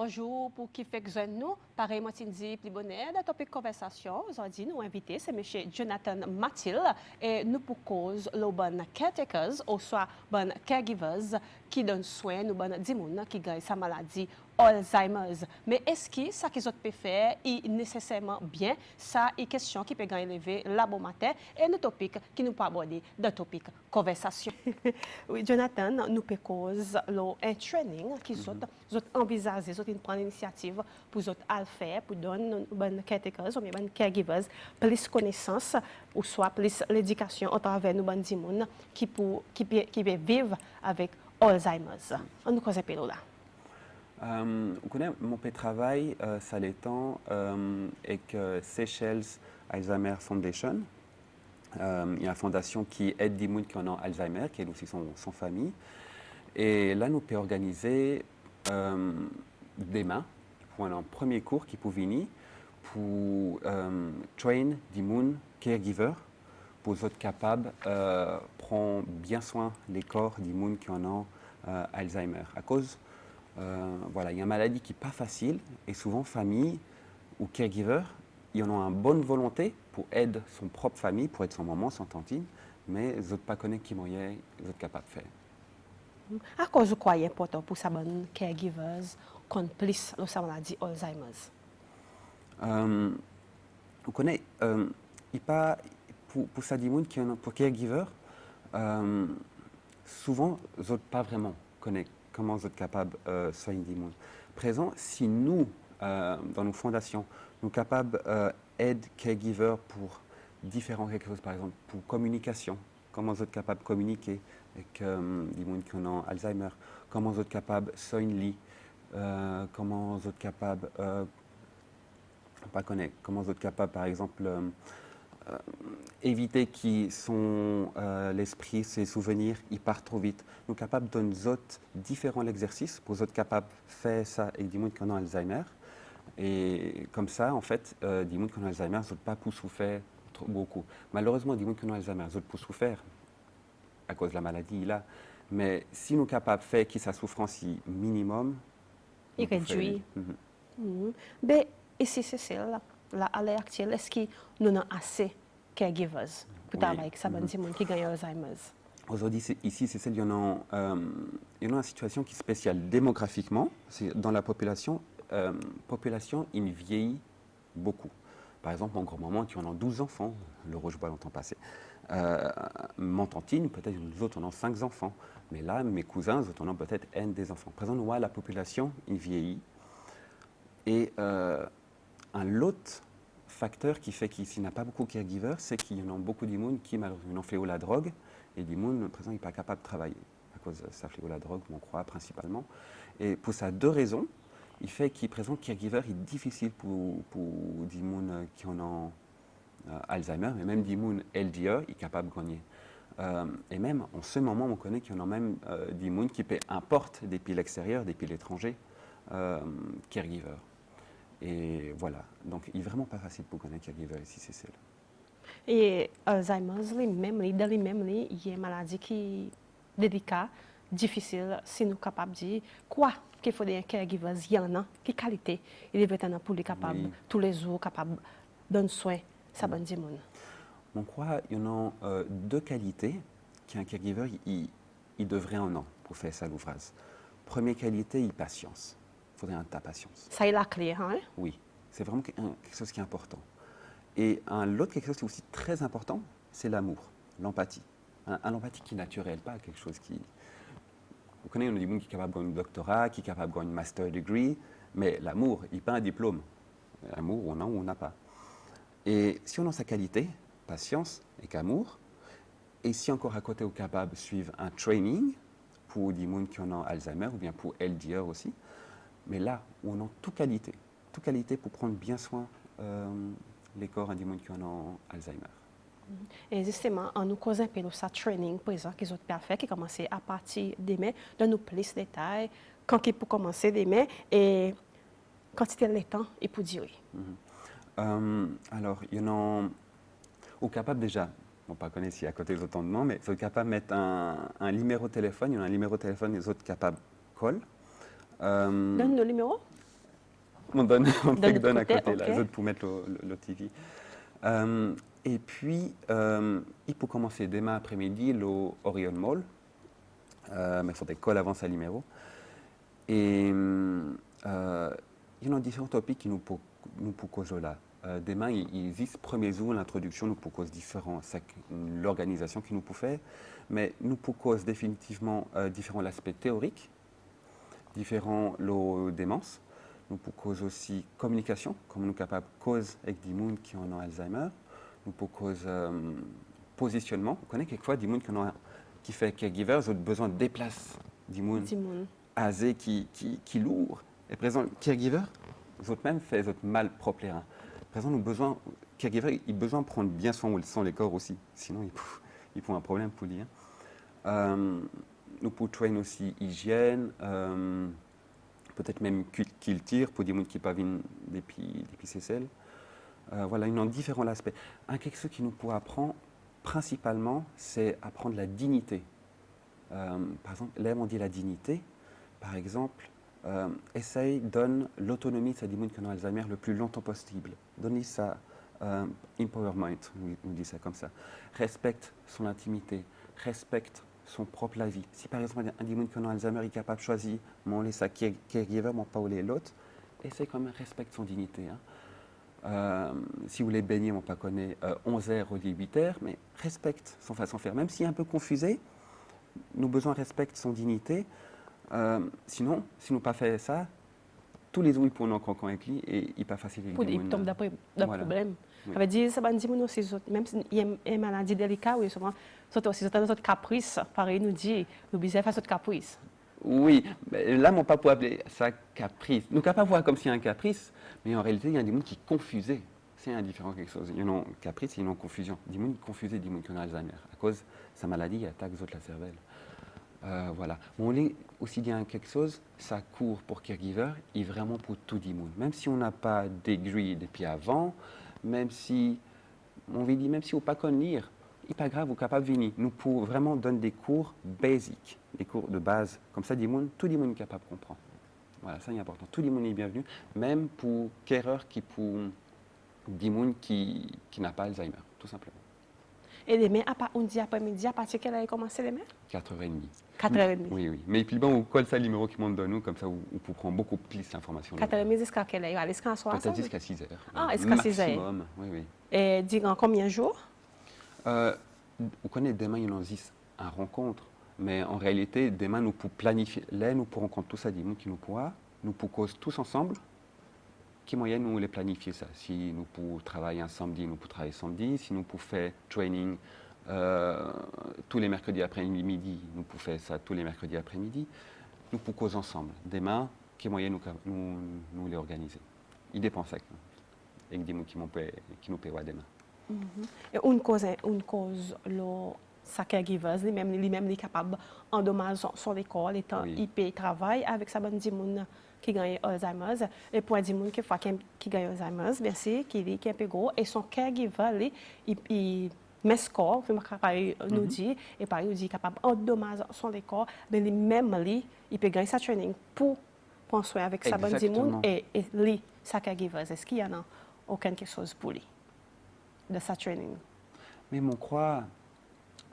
Bonjour, pour qui fait que nous, pareil, moi, dit plus bonnet, le topic conversation, aujourd'hui, nous invité, c'est M. Jonathan Mathilde, et nous pour cause, le bon caretakers, ou soit bon caregivers, qui donnent soin, nous bon dimoun, qui gagne sa maladie, Alzheimer's. Mais est-ce que ça qu'ils ont pu faire est nécessairement bien? Ça est question qui peut gagner lever la bon matin, et le topic qui nous peut aborder, le topic conversation. Oui, Jonathan, nous peut cause, un training qui sont envisagé, ils prennent l'initiative pour le faire, pour donner bonnes caretakers ou bien caregivers plus connaissances ou soit plus l'éducation au travers nous bonnes gens qui vivent avec Alzheimer's. On nous cause un peu là. On connaît mon travail, ça l'étend, avec Seychelles Alzheimer Foundation. Il y a une fondation qui aide des gens qui ont Alzheimer, qui aide aussi son famille. Et là, nous pouvons organiser demain pour un premier cours qui peut venir pour train des gens caregivers pour être capables de prendre bien soin des corps des gens qui ont Alzheimer. À cause voilà, il y a une maladie qui n'est pas facile et souvent famille ou caregiver, ils ont une bonne volonté pour aider son propre famille, pour aider son maman, son tantine, mais ils ne pas connaître qui moyen ils sont capables de faire. À cause de quoi il est important pour sa bonne caregivers qu'on plus la maladie Alzheimer's? Vous connaissez, pas pour ça dit qui pour caregiver, souvent ils ne pas vraiment connaître comment vous êtes capable de soigner des gens. Présent, si nous, dans nos fondations, nous sommes capables d'aider caregivers pour différentes quelque chose, par exemple pour communication, comment vous êtes capable de communiquer avec des gens qui ont Alzheimer, comment vous êtes capable de soigner, comment vous êtes capable, comment vous êtes capable, par exemple, éviter que l'esprit, ses souvenirs, ils partent trop vite. Nous sommes capables de donner différents exercices pour être capables de faire ça avec des gens qui ont Alzheimer. Et comme ça, en fait, des gens qui ont Alzheimer ne sont pas pour souffrir beaucoup. Malheureusement, des gens qui ont Alzheimer sont pour souffrir à cause de la maladie là. Mais si nous sommes capables de faire que sa souffrance est minimum, Il réduit. Mais ici, c'est celle là, à l'heure actuelle, est-ce que nous avons assez caregivers pour travailler avec ça, bonne gens qui gagnent Alzheimer's? Aujourd'hui, ici, c'est celle, il y en a une situation qui est spéciale démographiquement. Dans la population, il vieillit beaucoup. Par exemple, mon grand-maman, qui en a 12 enfants, le Rochebois longtemps passé. Mon tantine, peut-être les autres en ont 5 enfants. Mais là, mes cousins, ils en ont peut-être un des enfants. Présent, nous, la population, il vieillit. Et un autre facteur qui fait qu'ici, il n'y a pas beaucoup de caregivers, c'est qu'il y en a beaucoup de gens qui, malheureusement, ont fait la drogue. Et des gens, présent, ils ne sont pas capables de travailler. À cause de ça, la drogue, on croit, principalement. Et pour ça, deux raisons. Il fait qu'il présente caregiver est difficile pour des gens qui ont Alzheimer, mais même des gens LDA, est capable de gagner. Et même, en ce moment, on connaît qu'il y en a même des gens qui importent des piles extérieures, des piles étrangers, caregiver. Et voilà. Donc, il n'est vraiment pas facile pour connaître caregiver ici, c'est celle. Et Alzheimer's, dans les mêmes, il y a une maladie qui est délicate, difficile, si nous sommes capables de dire quoi qu'il faut des caregivers, il y en a, quelle qualité il est être pour les capables, tous les jours, capables de donner soin, ça bonne du monde. On croit qu'il y en a deux qualités qu'un caregiver il devrait en avoir pour faire ça l'ouvrage. Première qualité, il patience. Il faudrait un tas de patience. Ça est la clé, hein? Oui, c'est vraiment quelque chose qui est important. Et l'autre quelque chose qui est aussi très important, c'est l'amour, l'empathie. L'empathie qui est naturelle, pas quelque chose qui... Vous connaissez, on a des gens qui sont capables d'avoir un doctorat, qui sont capables d'avoir une master degree, mais l'amour, il n'est pas un diplôme. L'amour, on a ou on n'a pas. Et si on a sa qualité, patience et qu'amour, et si encore à côté on est capable de suivre un training pour des gens qui ont Alzheimer ou bien pour LDR aussi, mais là où on a toute qualité pour prendre bien soin les corps des gens qui ont Alzheimer. Et justement, en nous causant un peu de ça training présent qu'ils ont fait, qui commence à partir demain, de nous plus de détails, quand il peut commencer demain, et quantité de temps, il peut durer. Alors, il y en a ou capable déjà, on ne pas connaître si à côté des autres de mais ils sont capables de mettre un numéro de téléphone, il y en a un numéro de téléphone, les autres capables de call. Donne le numéro. On donne, on De donne à l'autre côté, côté, là, ok. les autres pour mettre le TV. Et puis, il peut commencer demain après-midi au Orion Mall, mais sur des cols avant Salimero. Et il y a différents topics qui nous proposent là. Demain, il existe 1er jour l'introduction nous propose différents, l'organisation qui nous peut faire, mais nous propose définitivement différents aspects théoriques, différents lots démence. Nous propose aussi communication, comment nous sommes capables de cause avec des gens qui ont Alzheimer. Nous propose positionnement. On connaît quelquefois des gens qui fait caregivers, ils ont besoin de déplacer des gens Dimoun. âgés qui lourd. Et présent, caregiver, vous autres même fait votre mal propre les reins. Présent, nous besoin, caregiver, il a besoin de prendre bien soin de les corps aussi. Sinon, il faut un problème pour lui. Nous pouvons train aussi hygiène, peut-être même culture pour des gens qui ne pas depuis CCL. Voilà, il y a différents aspects. Quelque chose qui nous peut apprendre, principalement, c'est apprendre la dignité. Par exemple, là, on dit la dignité. Par exemple, essaye, donne l'autonomie de sa démon qui ont Alzheimer le plus longtemps possible. Donne-lui sa empowerment, nous dit ça comme ça. Respecte son intimité, respecte son propre la vie. Si par exemple un démon qui ont Alzheimer est capable de choisir mon laisse sa caregiver, mon pas ou l'autre, essaye quand même respecte son dignité. Si vous voulez baigner, on pas connaît 11 heures au lieu de 8 heures, mais respecte son façon de faire. Même s'il est un peu confusé, nous besoin respecte son dignité. Sinon, si nous pas fait ça, tous les jours, ils pourront encore avec lui et il n'est pas facile. Il tombe d'un Voilà. problème. Oui. Ça veut dire, ça va dire, nous aussi, même s'il y a une maladie délicate, oui, souvent, surtout aussi, notre caprice, pareil, nous dit, nous besoin faire notre caprice. Oui, mais là, mon papa appeler ça caprice. Nous ne pouvons pas voir comme si un caprice, mais en réalité, il y a des gens qui confusent. C'est indifférent quelque chose. Il y a un caprice, il y a une confusion. Des gens confusés, des gens qui ont Alzheimer. À cause de sa maladie, attaque les autres la cervelle. Voilà. On est aussi bien quelque chose, ça court pour caregiver et vraiment pour tout le monde. Même si on n'a pas de degré depuis avant, même si on veut dire, même si on pas connaît lire, il n'est pas grave, vous êtes capable de venir. Nous pouvons vraiment donner des cours basiques, des cours de base. Comme ça, tout le monde est capable de comprendre. Voilà, ça c'est important. Tout le monde est bienvenu, même pour carreurs qui pour des gens qui n'a pas Alzheimer, tout simplement. Et demain, on dit après-midi, à partir de quelle heure commencer demain? 4h30. 4h30. Oui, oui. Mais puis bon, on colle ça le numéro qui monte de nous, comme ça, on peut prendre beaucoup plus d'informations. 4h30 jusqu'à quelle heure? Allez, jusqu'à soir? Peut-être jusqu'à 6h. Ah, jusqu'à 6h. Maximum, oui, oui. Et dis en combien de jours? On connaît demain, il y en a une rencontre, mais en réalité, demain, nous pouvons planifier. Là, nous pourrons rencontrer tous ça, des gens qui nous pourra, nous pouvons causer tous ensemble. Qui moyen nous les planifier ça? Si nous pouvons travailler un samedi, nous pouvons travailler samedi. Si nous pouvons faire training tous les mercredis après-midi, nous pouvons faire ça tous les mercredis après-midi. Nous pouvons causer ensemble. Demain, qui moyen nous les organiser? Il dépend ça. Avec des gens qui nous paient demain. Et une cause, le caregivers, lui-même, est capable d'endommager son école, étant Oui. il paye travail avec sa bonne dimoun qui gagne Alzheimer. Et pour un dimoun qui gagne Alzheimer, merci, qui est un peu gros, et son caregiver, il met score, comme nous dit, et pareil, il dit capable d'endommager son école, mais lui-même, il peut gagner sa training pour prendre soin avec sa bonne dimoun et lui, sa caregiver. Est-ce qu'il y en a aucune quelque chose pour lui? De sa training. Mais on croit,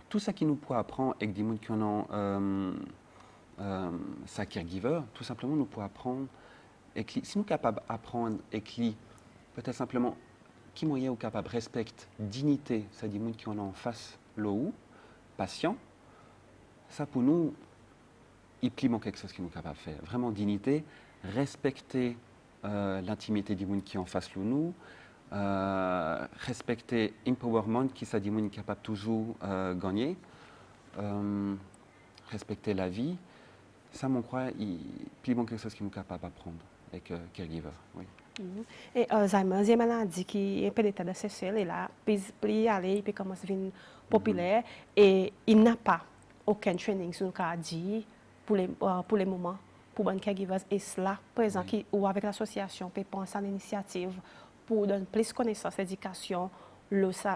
tout ça qui nous peut apprendre avec des gens qui ont sa caregiver, tout simplement nous peut apprendre, si nous sommes capables d'apprendre avec lui, peut-être simplement, qui moyen ou capable de respecter dignité, c'est des gens qui ont en face l'eau, patient, ça pour nous, il plie quelque chose qui nous capable de faire. Vraiment dignité, respecter l'intimité des gens qui ont en face nous, respecter empowerment qui ça dit est capable toujours gagner, respecter la vie, ça mon croit il plus bon quelque chose qui nous capable d'apprendre avec caregiver. Oui. Et Alzheimer, c'est une maladie qui est un peu d'état de CCL et là, puis aller, puis commence à devenir populaire et il n'a pas aucun training sur le cas dit pour les moments pour les caregivers et cela présent qui ou avec l'association peut penser à l'initiative pour donner plus de connaissances, d'éducation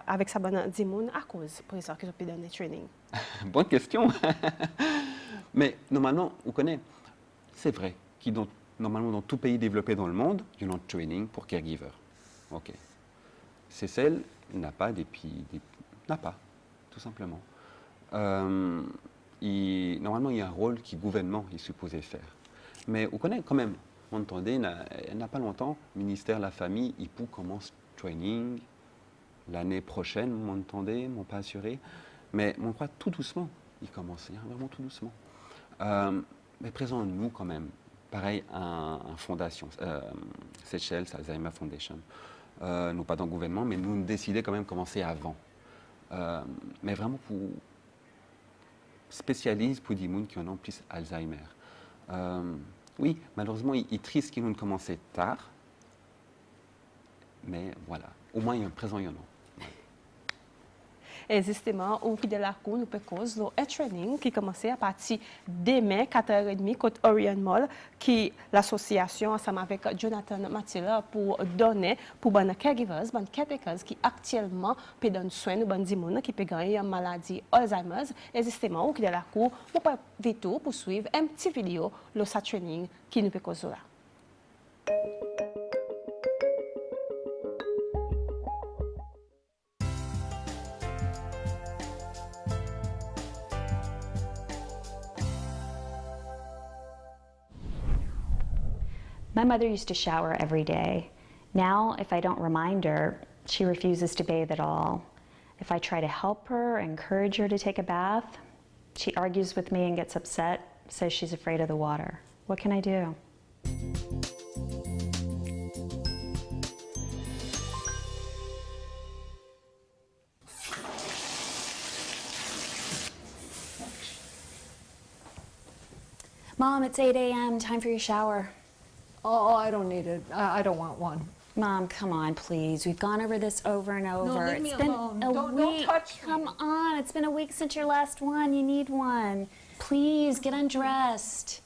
avec sa bonne dimoun à cause présent qu'ils ont pu donner training. Bonne question. Mais normalement, on connaît, c'est vrai qu'ils ont normalement dans tout pays développé dans le monde, you know, training pour caregiver. Ok. Seychelles n'a pas n'a pas, tout simplement. Normalement, il y a un rôle que le gouvernement est supposé faire. Mais on connaît quand même, on entendait, il n'y a pas longtemps, le ministère de la Famille, il commence training l'année prochaine, on entendait, on pas assuré. Mais on croit tout doucement, il commence, vraiment tout doucement. Mais présentons-nous quand même, pareil, une fondation, Seychelles, Alzheimer Foundation. Nous pas dans le gouvernement, mais nous décidons quand même de commencer avant. Mais vraiment pour spécialise pour des gens qui en ont plus Alzheimer. Oui, malheureusement, il est triste qu'ils ont commencé tard, mais voilà, au moins il y a un présent, il y en a. Justement, au pied de la cour, nous proposons le training qui commence à partir demain, 4h30, côté Orion Mall, qui l'association, ensemble avec Jonathan Mathilde, pour donner pour les caregivers, les caretakers qui actuellement peuvent donner soin aux gens qui peuvent gagner une maladie Alzheimer. Et justement, au pied de la cour, nous pouvons vite pour suivre un petit vidéo, le training qui nous proposons là. My mother used to shower every day. Now, if I don't remind her, she refuses to bathe at all. If I try to help her, encourage her to take a bath, she argues with me and gets upset, says she's afraid of the water. What can I do? Mom, it's 8 a.m., time for your shower. Oh, I don't need it. I don't want one. Mom, come on, please. We've gone over this over and over. leave me It's been alone. a Don't week. touch me. Come on, it's been a week since your last one. You need one. Please, get undressed.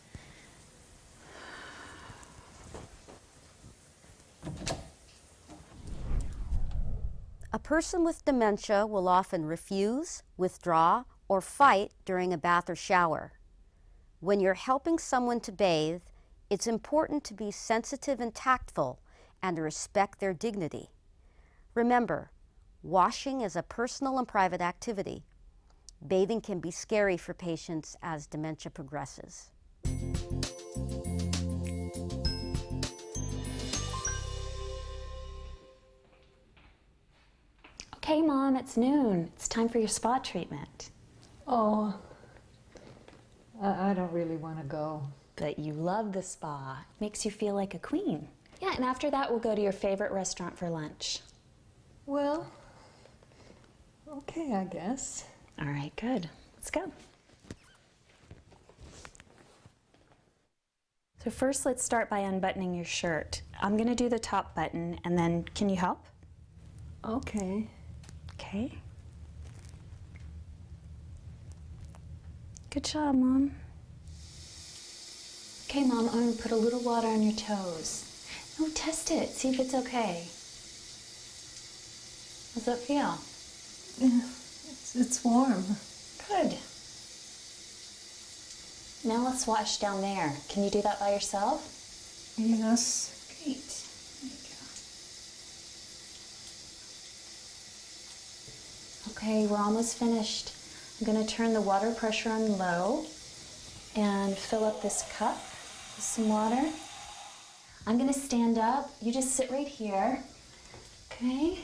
A person with dementia will often refuse, withdraw, or fight during a bath or shower. When you're helping someone to bathe, it's important to be sensitive and tactful and to respect their dignity. Remember, washing is a personal and private activity. Bathing can be scary for patients as dementia progresses. Okay, Mom, it's noon. It's time for your spa treatment. Oh, I don't really want to go. But you love the spa. Makes you feel like a queen. Yeah, and after that, we'll go to your favorite restaurant for lunch. Well, okay, I guess. All right, good. Let's go. So first, let's start by unbuttoning your shirt. I'm gonna do the top button, and then can you help? Okay. Okay. Good job, Mom. Okay, Mom, I'm gonna put a little water on your toes. No, test it. See if it's okay. How's that feel? Yeah, it's warm. Good. Now let's wash down there. Can you do that by yourself? Yes. Great. There you go. Okay, we're almost finished. I'm gonna turn the water pressure on low and fill up this cup with some water. I'm gonna stand up. You just sit right here. Okay?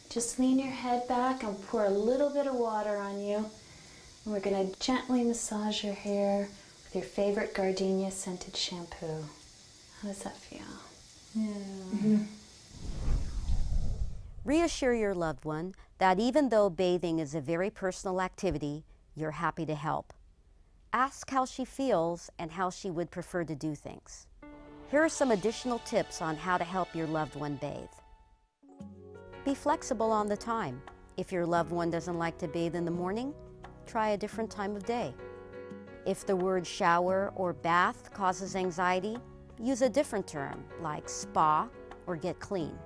Just lean your head back and pour a little bit of water on you. And we're gonna gently massage your hair with your favorite gardenia scented shampoo. How does that feel? Yeah. Reassure your loved one that even though bathing is a very personal activity, you're happy to help. Ask how she feels and how she would prefer to do things. Here are some additional tips on how to help your loved one bathe. Be flexible on the time. If your loved one doesn't like to bathe in the morning, try a different time of day. If the word shower or bath causes anxiety, use a different term like spa or get clean.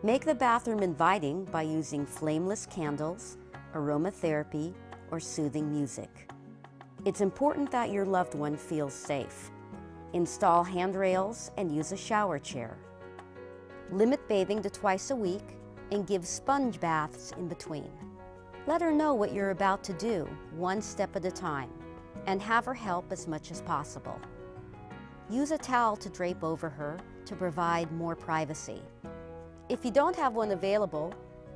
Make the bathroom inviting by using flameless candles, aromatherapy, or soothing music. It's important that your loved one feels safe. Install handrails and use a shower chair. Limit bathing to twice a week and give sponge baths in between. Let her know what you're about to do, one step at a time, and have her help as much as possible. Use a towel to drape over her to provide more privacy. If you don't have one available,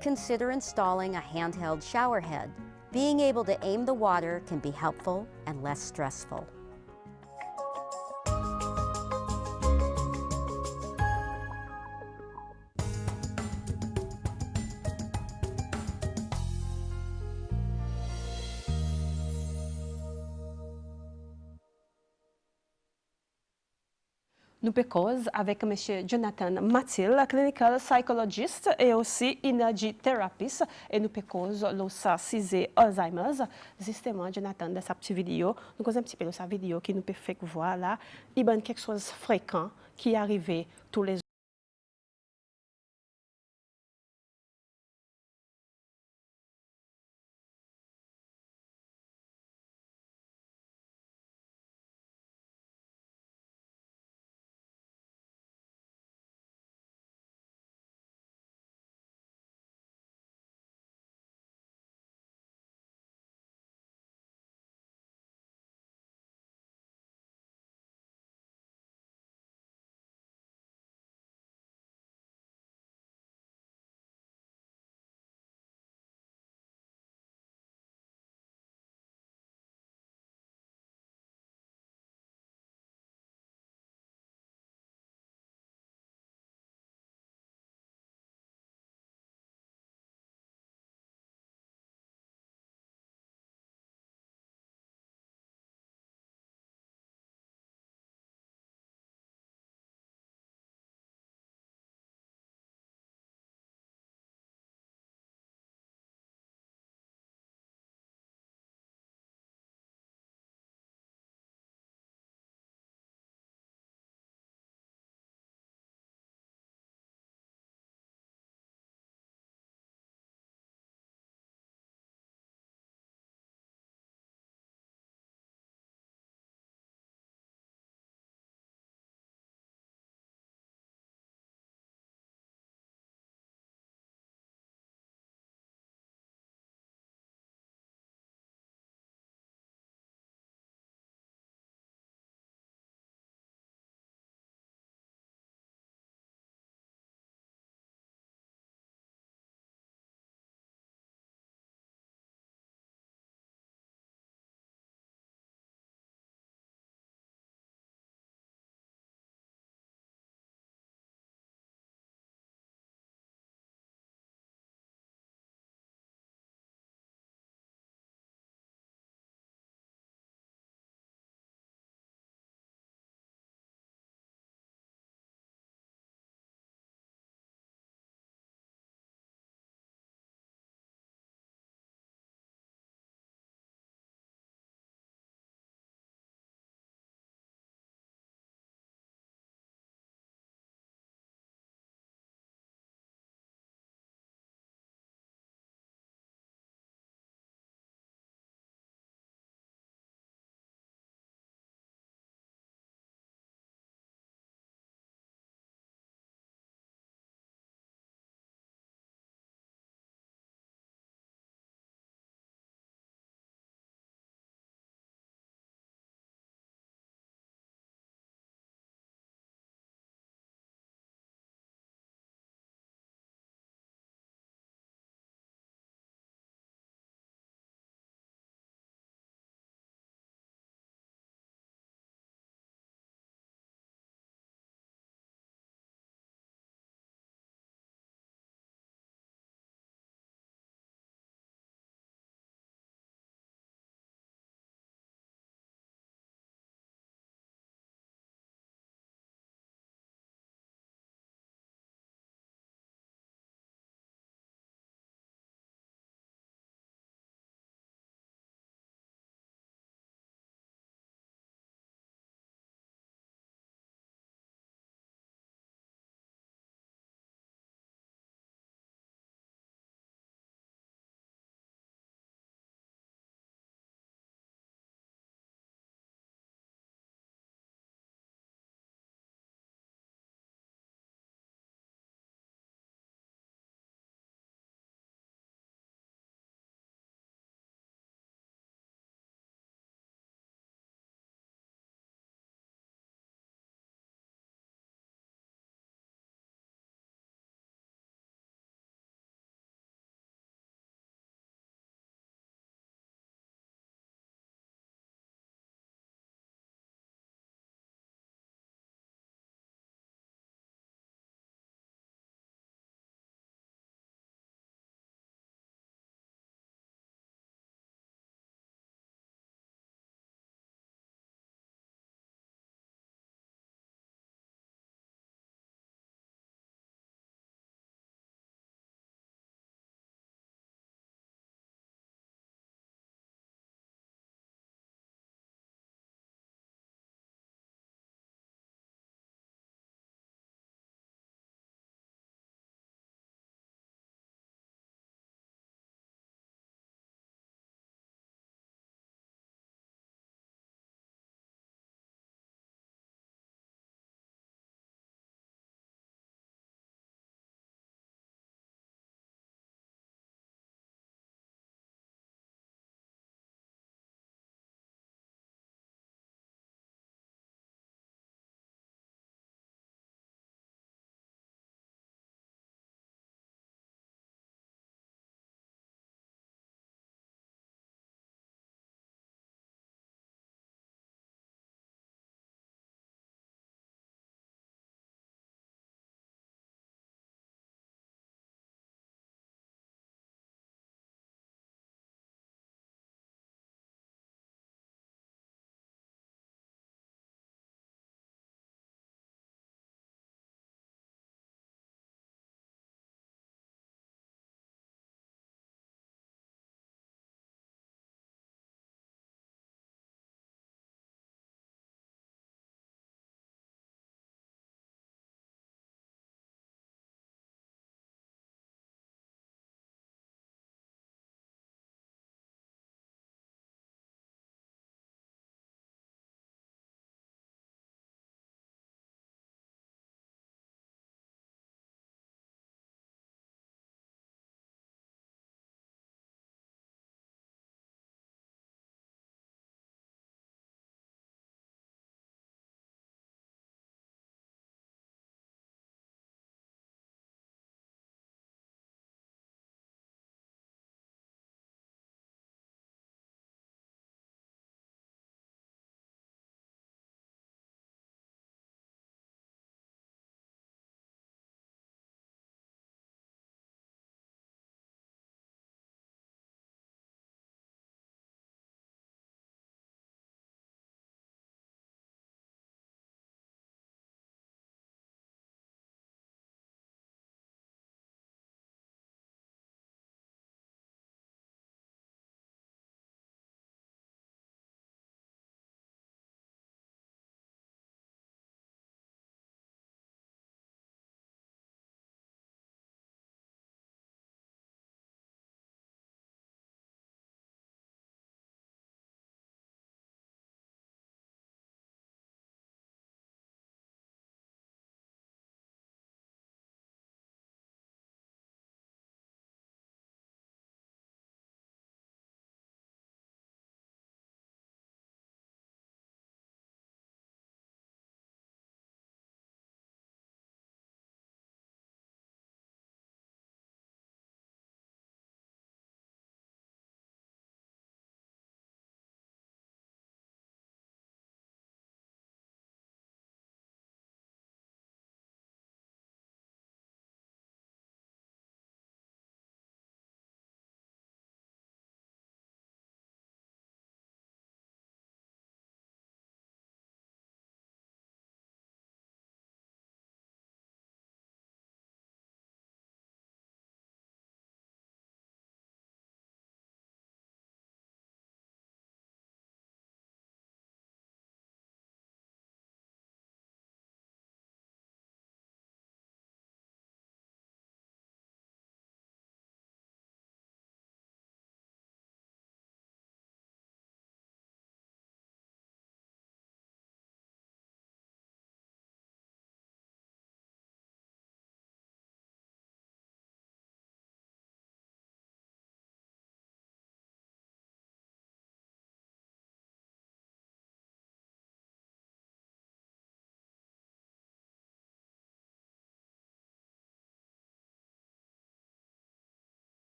consider installing a handheld shower head. Being able to aim the water can be helpful and less stressful. Nous peut cause avec M. Jonathan Mathil, clinical psychologist et aussi energy therapist. Et nous peut cause l'osa 6 Alzheimer's. Justement, Jonathan, dans sa petite vidéo, nous causons un petit peu de sa vidéo qui nous peut faire voir là, il y a quelque chose de fréquent qui arrive tous les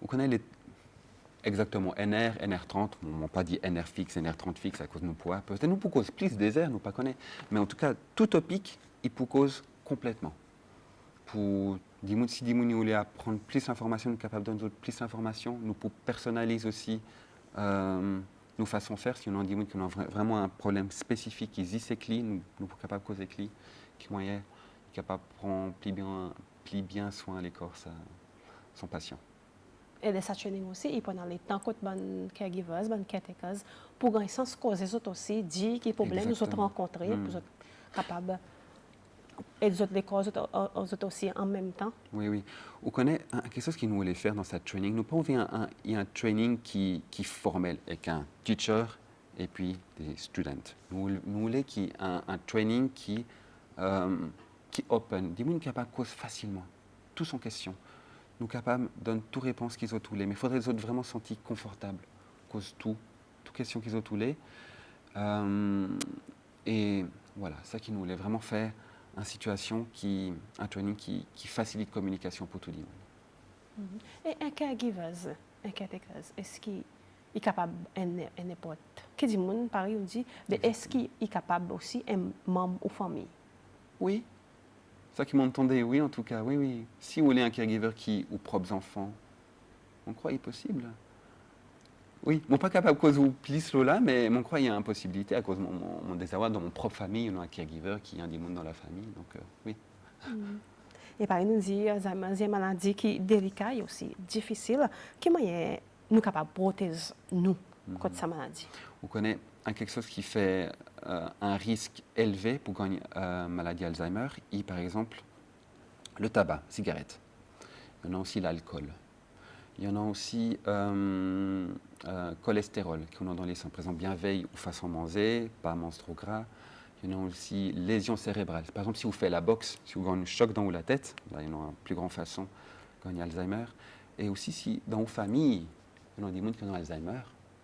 On connaît les, exactement NR, NR30, on n'a pas dit NR fixe, NR30 fixe à cause de nos poids. Peut-être nous pour cause plus désert, nous pas connaît. Mais en tout cas, tout topic, il pour cause complètement. Pour si Dimouni voulait apprendre plus d'informations, nous sommes capables de donner plus d'informations. Nous pour personnaliser aussi nos façons de faire. Si on a Dimouni qui a vraiment un problème spécifique, qui dit c'est clé, nous sommes capables de causer clé, qui moyen capable de prendre plus bien soin les corps son patient. Et de sa training aussi, il pendant les temps que les caregivers, les caretakers, pour gagner sens cause les autres aussi, dire quels problèmes nous autres rencontrés, pour être capables et les autres les causes aux autres aussi en même temps. Oui, oui. On connaît quelque chose qu'il nous voulait faire dans cette training. Nous pas envie il y a un training qui est formel avec un teacher et puis des students. Nous voulons qu'il y ait un training qui open, des gens capables de cause facilement, tout en question. Nous capables de donner toutes les réponses qu'ils ont tous les, mais il faudrait les autres vraiment sentir confortables, cause toutes questions qu'ils ont tous les. Et voilà, ça qui nous voulait vraiment faire une situation un training qui facilite la communication pour tout le monde. Et un caregiver, un caretaker, est-ce qu'il est capable de n'importe qui dit monde pareil on dit, mais est-ce qu'il est capable aussi un membre ou famille? Oui. Ça qui m'entendait, oui, en tout cas, oui, oui. Si vous voulez un caregiver qui ou propres enfants, on croit qu'il est possible. Oui, je ne suis pas capable de cause ou plus là, mais on croit qu'il y a une possibilité à cause de mon désarroi dans mon propre famille, on a un caregiver qui est un des mondes dans la famille, donc oui. Et par exemple, nous dit Alzheimer, c'est une maladie qui est délicate et aussi difficile. Comment nous capables de protéger nous contre cette maladie? On connaît quelque chose qui fait un risque élevé pour gagner maladie Alzheimer, et par exemple le tabac, cigarette. Il y en a aussi l'alcool. Il y en a aussi cholestérol qu'on a dans les sangs. Par exemple, bien veille ou façon manger, pas manger trop gras. Il y en a aussi lésions cérébrales. Par exemple, si vous faites la boxe, si vous avez un choc dans la tête, là, il y en a une plus grande façon de gagner Alzheimer. Et aussi, si dans vos familles, il y en a des gens qui ont Alzheimer,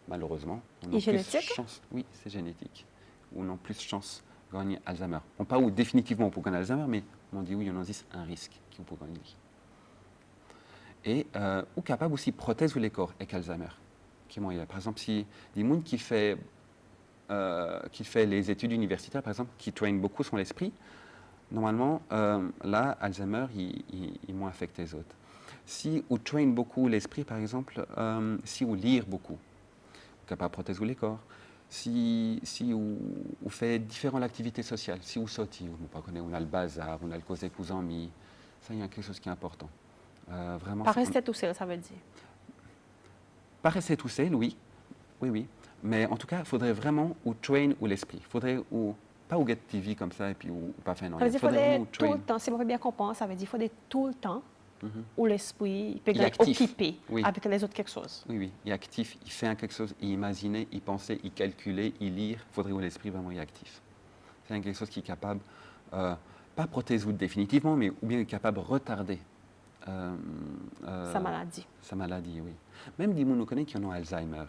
malheureusement, on a génétique? plus chance. Oui, c'est génétique. On a plus de chance de gagner Alzheimer. On parle définitivement pour gagner Alzheimer, mais on dit oui, il y en a un risque qui vous peut gagner. Et ou capable aussi prothèse les corps avec Alzheimer. Par exemple, si des gens qui fait les études universitaires, par exemple, qui traînent beaucoup sur l'esprit, normalement, là, Alzheimer, il moins affecte les autres. Si vous traînez beaucoup l'esprit, par exemple, si vous lisez beaucoup, capable de protéger les corps. Si vous faites différentes activités sociales, si vous sortez, on a le bazar, on a le cause avec vos amis, ça, il y a quelque chose qui est important. Vraiment, Pas rester tout seul, ça veut dire? Pas rester tout seul, oui. Oui, oui. Mais en tout cas, il faudrait vraiment ou train ou l'esprit. Il faudrait pas ou get TV comme ça et puis ou pas faire non. Ça veut dire qu'il faudrait tout le temps, si on peut bien comprendre, ça veut dire qu'il faudrait tout le temps où l'esprit peut être occupé avec les autres quelque chose. Oui, oui. Il est actif, il fait quelque chose, il imagine, il pense, il calcule, il lit. Il faudrait que l'esprit vraiment est actif. C'est quelque chose qui est capable, pas protéger définitivement, mais ou bien est capable de retarder sa maladie. Sa maladie, oui. Même des gens nous connaissent qui ont Alzheimer.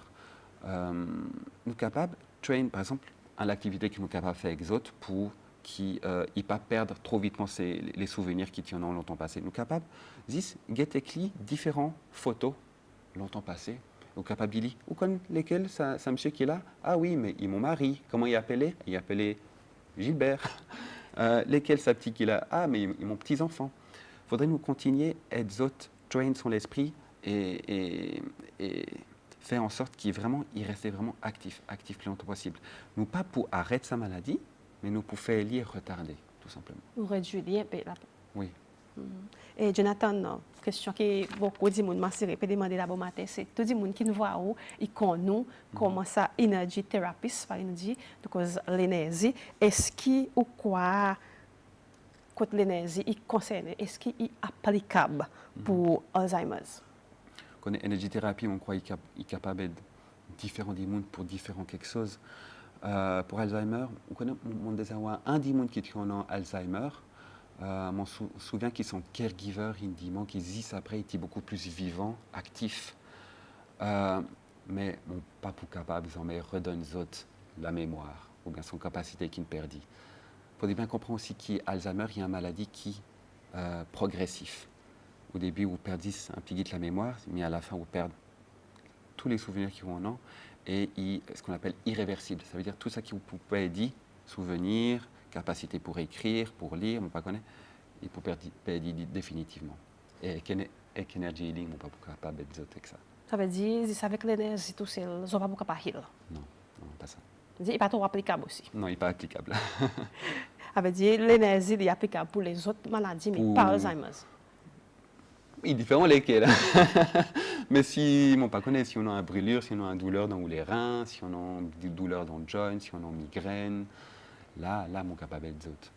Nous sommes capables de train, par exemple, à l'activité que nous sommes capables de faire avec les autres pour qu'ils ne pas perdre trop vite les souvenirs qui tiennent longtemps passé. Nous sommes capables de get différentes photos longtemps passées. Nous sommes capables de dire, ou comme lesquelles ça monsieur qui est là, ah oui, mais il est mon mari, comment il appelé? Il appelé Gilbert. Lesquels sa petite qui est là, ah mais il est mon petit-enfant. Il faudrait nous continuer à être train sur l'esprit et faire en sorte qu'il reste vraiment actif le plus longtemps possible. Nous pas pour arrêter sa maladie, mais nous pour faire lire retarder, tout simplement. Ou réduire un peu la... Oui. Et Jonathan, question que beaucoup de gens m'ont demandé là-bas matin, c'est tout le monde qui nous voit où, ils connaissent nous, comment ça, energy therapist, par exemple, parce que l'énergie, est-ce qu'il ou quoi, quand l'énergie est concernée, est-ce qu'il est applicable pour Alzheimer's? Quand l'énergie thérapie, on croit qu'il est capable d'être différent des mondes pour différents quelque chose. Pour Alzheimer, on connaît un des mondes qui ont Alzheimer. Je me souviens qu'ils sont caregivers, qu'ils disent après, ils étaient beaucoup plus vivants, actifs. Mais bon, pas pour capable, mais redonnent aux autres la mémoire, ou bien son capacité qu'ils perdent. Il faut bien comprendre aussi qu'Alzheimer, il y a une maladie qui est progressive. au début, vous perdez un petit guide la mémoire, mais à la fin, vous perdez tous les souvenirs qui vont en an et ce qu'on appelle irréversible. Ça veut dire tout ça qui vous pouvez dire, souvenirs, capacité pour écrire, pour lire, on ne connaît, il peut perdre définitivement. Et avec Energy Healing, on ne peut pas capable de dire que ça. Ça veut dire, c'est avec l'énergie, tout seul, on ne va pas capable de Non, non, pas ça. Il n'est pas trop applicable aussi. Non, il n'est pas applicable. Ça veut dire l'énergie est applicable pour les autres maladies, mais Pour- pas Alzheimer's. Il est différent lesquels. Mais si on pas connaît, si on a une brûlure, si on a une douleur dans les reins, si on a des douleurs dans le joint, si on a une migraine, là, mon capable d'être autres.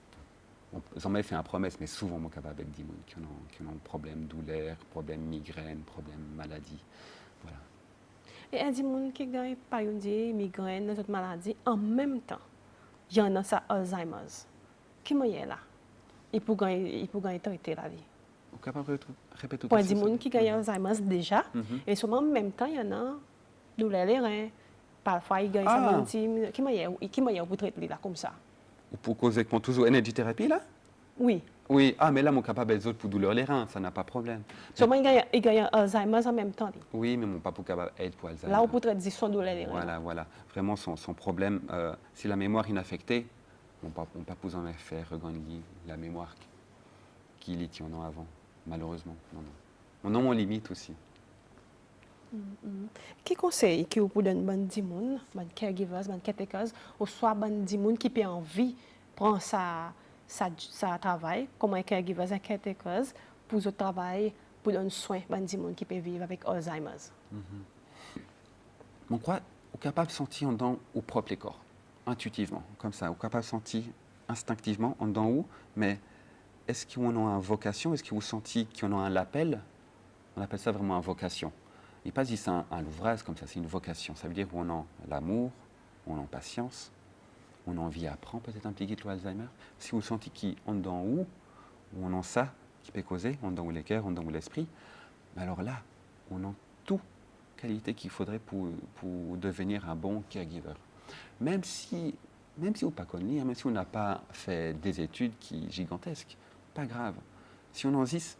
J'en ai fait une promesse, mais souvent mon capable d'être des gens qui ont un problème douleur, problème migraine, problème maladie. Voilà. Et il y a des gens qui ont par exemple migraine, d'autres maladies, en même temps, il y en a ça Alzheimer's. Qui est là? Il peut gagner traiter la vie. Vous êtes capable de répéter tout Pour ça? des gens qui ont Alzheimer's déjà, Mhm. et souvent en même temps, il y en a douleur les reins. Parfois, il y a Ah. ça qui est pour traiter là comme ça. Ou pour causer qu'on toujours énergie thérapie là? Oui. Oui, mais là, mon capable d'être autres pour douleur les reins, ça n'a pas de problème. Souvent, il y a Alzheimer's en même temps. Oui, mais mon papa capable d'être pour Alzheimer. Là, on peut traiter son douleur les reins. Voilà. Vraiment, son problème, si la mémoire est inaffectée, on ne peut pas vous en faire regagner la mémoire qu'il était en avant, malheureusement. On a mon limite aussi. Quel conseil que vous pouvez donner aux gens, aux caregivers, aux caretakers, ou soit aux gens qui ont envie de prendre sa travail, comme un caregiver, un caretakers, pour ce travail, pour donner soin aux gens qui peuvent vivre avec Alzheimer's? On croit au capable de sentir en dedans au propre les corps, intuitivement, comme ça, au capable de sentir instinctivement en dedans où, mais est-ce qu'on a une vocation, est-ce que vous sentez qu'on a un appel? On appelle ça vraiment une vocation. Et pas juste un ouvrage comme ça, c'est une vocation. Ça veut dire qu'on a l'amour, on a patience, on a envie d'apprendre peut-être un petit peu l'Alzheimer. Si vous sentez qu'on est dedans où on a ça qui peut causer, on est dans le cœur, on est dans l'esprit, alors là, on a tout qualité qu'il faudrait pour devenir un bon caregiver. Même si on n'a pas connu, même si on n'a pas fait des études gigantesques, pas grave. Si on en existe,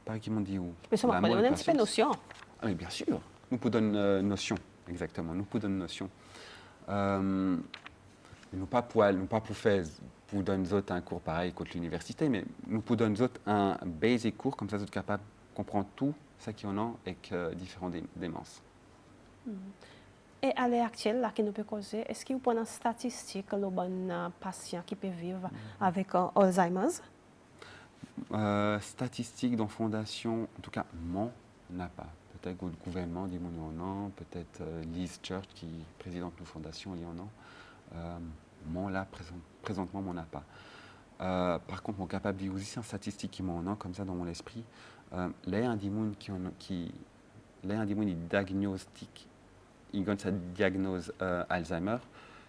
par exemple, on dit où Mais ça, on a une petite notion. Ah, mais bien sûr, nous pouvons donner une notion, exactement, nous pouvons donner une notion. Nous pas pour faire, pour donner autres un cours pareil contre l'université, mais nous pouvons donner autres un basic cours, comme ça vous êtes capable de comprendre tout ça qu'il y en a avec différentes démences. Et à l'heure actuelle, là, qui nous peut causer, est-ce que vous prenez une statistique de bon patients qui peuvent vivre avec Alzheimer's? Statistiques dans fondation, en tout cas, mon n'a pas. Peut-être que le gouvernement dit mon en a, peut-être Liz Church, qui est présidente de la fondation, il y en a. Mon là, présentement, mon n'a pas. Par contre, mon capable de dire aussi, c'est une statistique qui m'en a, comme ça, dans mon esprit. Là, un démon il diagnostique, il donne sa diagnose Alzheimer.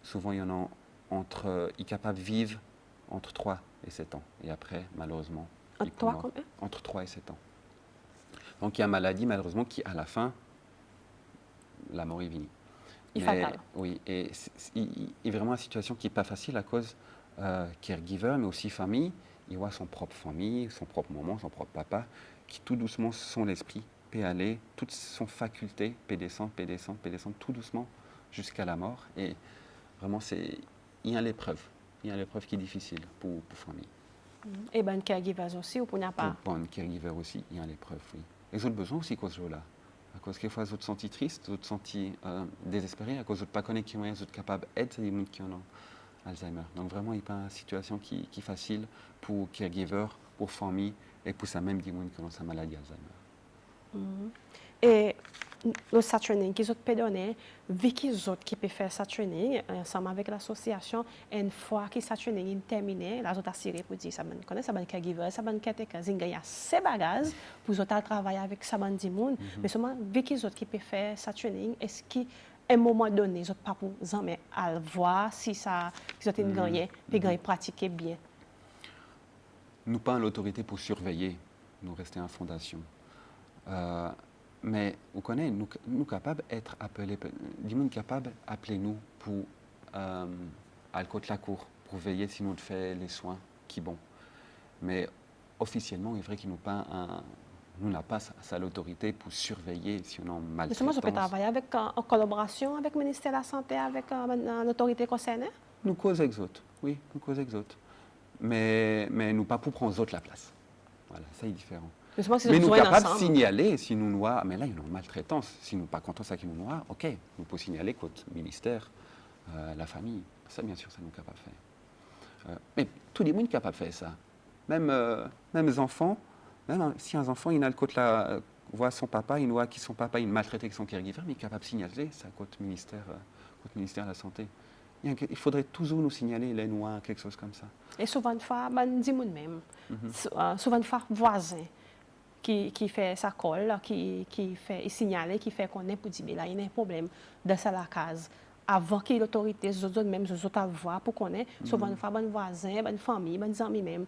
Souvent, il y en a il est capable de vivre entre 3 et 7 ans. Et après, malheureusement, Entre 3 combien? Entre 3 et 7 ans. Donc, il y a une maladie, malheureusement, qui, à la fin, la mort est venue. Il est fatal. Oui, et il est vraiment une situation qui n'est pas facile à cause caregiver, mais aussi famille. Il voit son propre famille, son propre maman, son propre papa, qui tout doucement, son esprit peut aller, toute son faculté peut descendre, tout doucement jusqu'à la mort. Et vraiment, il y a l'épreuve. Il y a l'épreuve qui est difficile pour famille. Et ben caregivers aussi, ou pour n'y pas? Pour un caregiver aussi, il y a l'épreuve, oui. Et j'ai besoin aussi à cause de là. À cause quelquefois, vous êtes senti triste, vous êtes senti désespéré, à cause de ne pas connaître qui vous êtes capable d'aider les gens qui ont Alzheimer. Donc vraiment, il n'y a pas une situation qui est facile pour caregiver, pour famille et pour ça même des gens qui ont sa maladie Alzheimer. Et le training qu'ils ont donné, vu qu'ils ont qui peut faire ce training ensemble avec l'association, une fois que ce training est terminé, là, ils ont assuré pour dire ça ben connaît ça ben caregiver, ça ben caretaker, ils gagnent ces bagages pour ils travailler avec ça ben du monde, mais seulement vu qu'ils ont qui peut faire ce training, est-ce qu'à un moment donné, ils ont pas pour jamais à voir si ça ils ont gagné, puis gagner pratiquer bien. Nous pas l'autorité pour surveiller, nous restons en fondation. Mais vous connaissez, nous capables d'être appelés, du monde capable d'appeler nous pour à côté de la cour, pour veiller si nous fait les soins qui sont bons. Mais officiellement, il est vrai qu'il n'y a pas Nous n'a pas ça l'autorité pour surveiller si on a maltraitance. Justement, je peux travailler en collaboration avec le ministère de la Santé, avec l'autorité concernée. Nous cause exote, oui, nous cause exote. Mais nous pas pour prendre aux autres la place. Voilà, ça est différent. Justement, si Mais nous besoin capables de ensemble. signaler si nous noie, mais là il y a une maltraitance. Si nous pas contents ça qui nous noie, ok, nous pouvons signaler contre le ministère, la famille. Ça bien sûr, ça nous capable de faire. Mais tout le monde est capable de faire ça. Même les enfants, même si un enfant il a le côté là, voit son papa, il voit qui son papa il maltraite avec son caregiver, mais il est capable de signaler ça contre le ministère de la Santé. Il faudrait toujours nous signaler les noirs, quelque chose comme ça. Et souvent, une fois, ben, dis même. Souvent, une fois, voisin qui fait sa colle, qui fait signaler, qui fait qu'on est pour dire, mais là, il y a un problème dans sa la case. Avant que l'autorité, les autres même, les autres voient pour qu'on est, souvent, une fois, ben voisin, ben famille, ben amis même,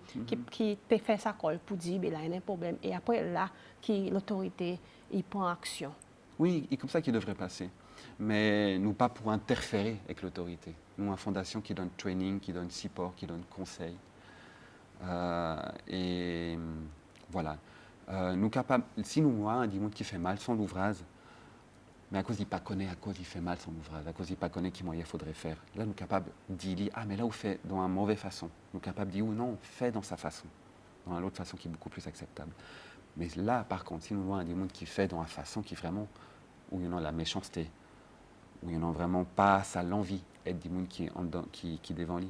qui peut faire sa colle pour dire, mais là, il y a un problème. Et après, là, l'autorité, il prend action. Oui, et comme ça qu'il devrait passer. Mais nous pas pour interférer avec l'autorité. Nous, une fondation qui donne training, qui donne support, qui donne conseil. Et voilà. Nous capables, si nous voyons un monde qui fait mal son ouvrage, mais à cause il pas connaît, à cause il fait mal son ouvrage, à cause il pas connaît qui moyen faudrait faire. Là, nous capables d'y dire, ah mais là, vous fait dans une mauvaise façon. Nous capables de dire, ou non, fait dans sa façon, dans une autre façon qui est beaucoup plus acceptable. Mais là, par contre, si nous voyons un monde qui fait dans une façon qui vraiment, où il y a la méchanceté, où il n'y a vraiment pas ça l'envie d'être des gens qui devant lui.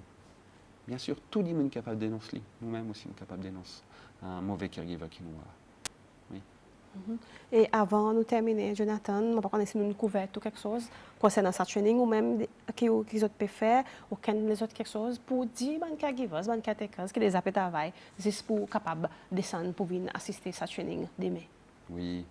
Bien sûr, tout le monde est capable de dénoncer. Nous-mêmes aussi, nous sommes capables de dénoncer un mauvais caregiver qui nous voit. Oui. Et avant de terminer, Jonathan, on va si nous une couverte ou quelque chose concernant ce training ou même qui les autres peuvent faire ou les autres quelque chose pour dire ben caregivers, ben caretakers qui les appellent travail, juste pour capable descendre pour venir assister à ce training demain. Oui.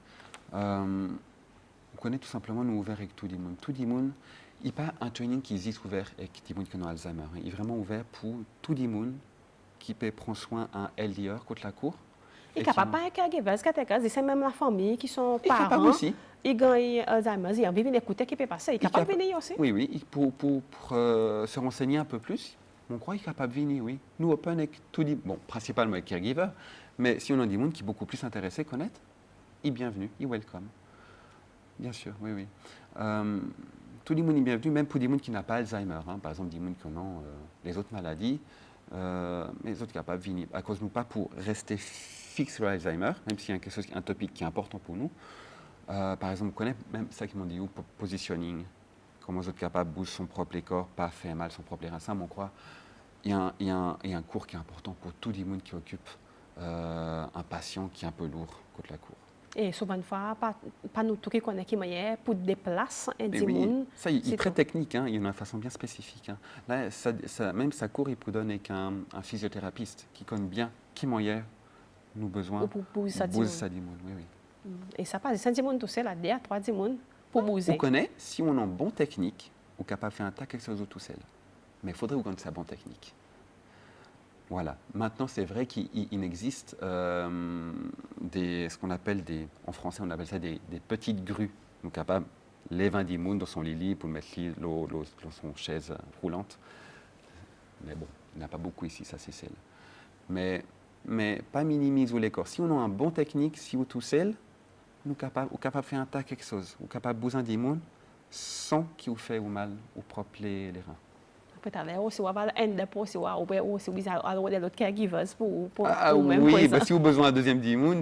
On connaît tout simplement nous ouvert avec tout le monde. Tout le monde, il n'y a pas un training qui existe ouvert avec tout le monde qui a Alzheimer. Il est vraiment ouvert pour tout le monde qui peut prendre soin d'un LDR contre la cour. Et capable pas caregivers, caretakers, c'est même la famille qui sont parents. Aussi. Ils gagnent Alzheimer, ils ont envie d'écouter ce qui peut passer. Ils sont capables de venir aussi. Oui, oui. Pour se renseigner un peu plus, on croit qu'il est capable de venir, oui. Nous, open avec tout le monde, bon, principalement avec caregiver, mais si on a des gens qui sont beaucoup plus intéressés à connaître, ils sont bienvenus, ils welcome. Bien sûr, oui, oui. Tout le monde est bienvenu, même pour des gens qui n'ont pas Alzheimer. Hein. Par exemple, des gens qui ont les autres maladies, mais les autres capables de venir. À cause de nous, pas pour rester fixe sur l'Alzheimer, même s'il y a quelque chose, un topic qui est important pour nous. Par exemple, on connaît même ça qui m'ont dit, positioning, comment les autres capables de bouger son propre corps, pas faire mal son propre rein. Ça, on croit, il y a un cours qui est important pour tout le monde qui occupe un patient qui est un peu lourd contre la cour. Et souvent, une fois, pas nous tous qui connaissons qui moyen pour déplacer un oui, ça, il est très tout. technique, hein, il y a une façon bien spécifique. Hein. Là, même sa cour, il peut donner avec un physiothérapeute qui connaît bien qui moyen nous besoin pour bouger ça oui, oui. Et ça passe, 5 personnes tout seul, là, 2 à 3 personnes pour bouger. On connaît, si on a une bonne technique, on est capable de faire un tas quelque chose tout seul. Mais il faudrait qu'on ait sa bonne technique. Voilà. Maintenant, c'est vrai qu'il existe ce qu'on appelle en français, on appelle ça des petites grues. Donc, capable, les 20 monde dans son lit pour mettre dans son chaise roulante. Mais bon, il n'y en a pas beaucoup ici, ça c'est celle. Mais pas minimiser les corps. Si on a une bonne technique, si on est tout seul, on est capable de faire un tas quelque chose. On est capable de bouger des monde sans qu'il vous fait mal au propre les reins. Peut-être aussi, on va aller pour si on aussi alors des autres caregivers pour même oui, si vous avez besoin d'un deuxième dimoun,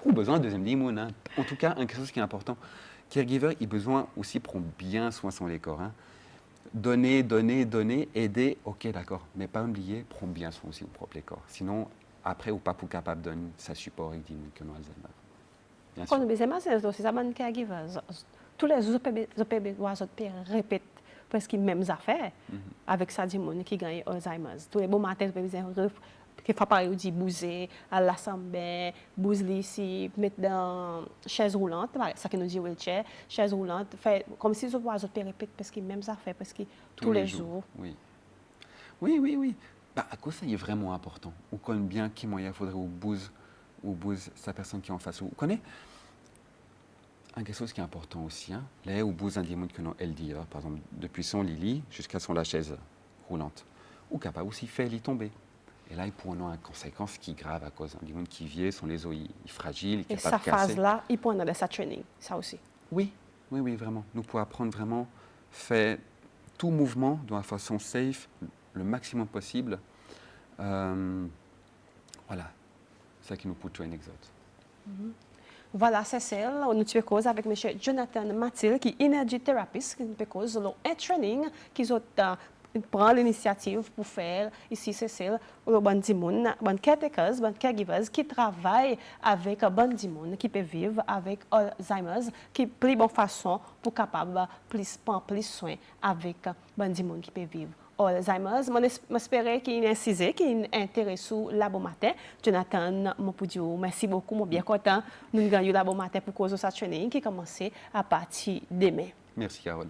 ou besoin d'un deuxième dimoun. Hein. En tout cas, quelque chose qui est important. Caregiver, il a besoin aussi de prendre bien soin de son corps. Hein. Donner, aider, ok, d'accord. Mais pas oublier, prendre bien soin aussi de son propre corps. Sinon, après, ou pas pour capable de donner sa support avec des qui ont Alzheimer. Bien sûr. Quand nous c'est aussi ça, les caregivers. Tous les autres répètent parce qu'ils même affaires avec ça des gens qui gagnent Alzheimer. Tous les bons matins, qui fait pareil, dit bouger à l'assemblée, bouger ici, mettre dans chaise roulante, ça qui nous dit wheelchair, chaise roulante, fait comme si les autres répètent parce qu'ils même affaires parce que tous les jours. Oui. Oui. Bah, à cause ça, il est vraiment important. On connaît bien qui moyen faudrait ou bouge sa personne qui est en face. On connaît quelque chose qui est important aussi, hein, là où bouge un diamant qui ont LDR, par exemple, depuis son lit jusqu'à son la chaise roulante, ou capable aussi faire l'y tomber. Et là, ils pourront avoir une conséquence qui est grave à cause du monde qui vieillit, sont les os fragiles, qui Et ne pas sa de casser. phase-là, il pourra dans sa training, ça aussi. Oui, oui, oui, vraiment. Nous pouvons apprendre vraiment, faire tout mouvement de la façon safe, le maximum possible. Voilà, c'est ça qui nous pousse à un exode. Voilà, c'est celle, nous avons cause avec M. Jonathan Mathil, qui est energy therapist, qui nous cause un training, qui prend l'initiative pour faire ici, c'est celle, le bon dimon, bon caretakers, bon caregivers, qui travaillent avec bon dimon, qui peut vivre avec Alzheimer's, qui plus bonne façon pour capable prendre plus soin avec bon dimon qui peut vivre. Alzheimer's, j'espère qu'il est incisé, qu'il est intéressé au labo matin. Jonathan, merci beaucoup, je suis bien content. Nous avons eu le labo matin pour cause de sa training qui commence à partir demain. Merci, Carole.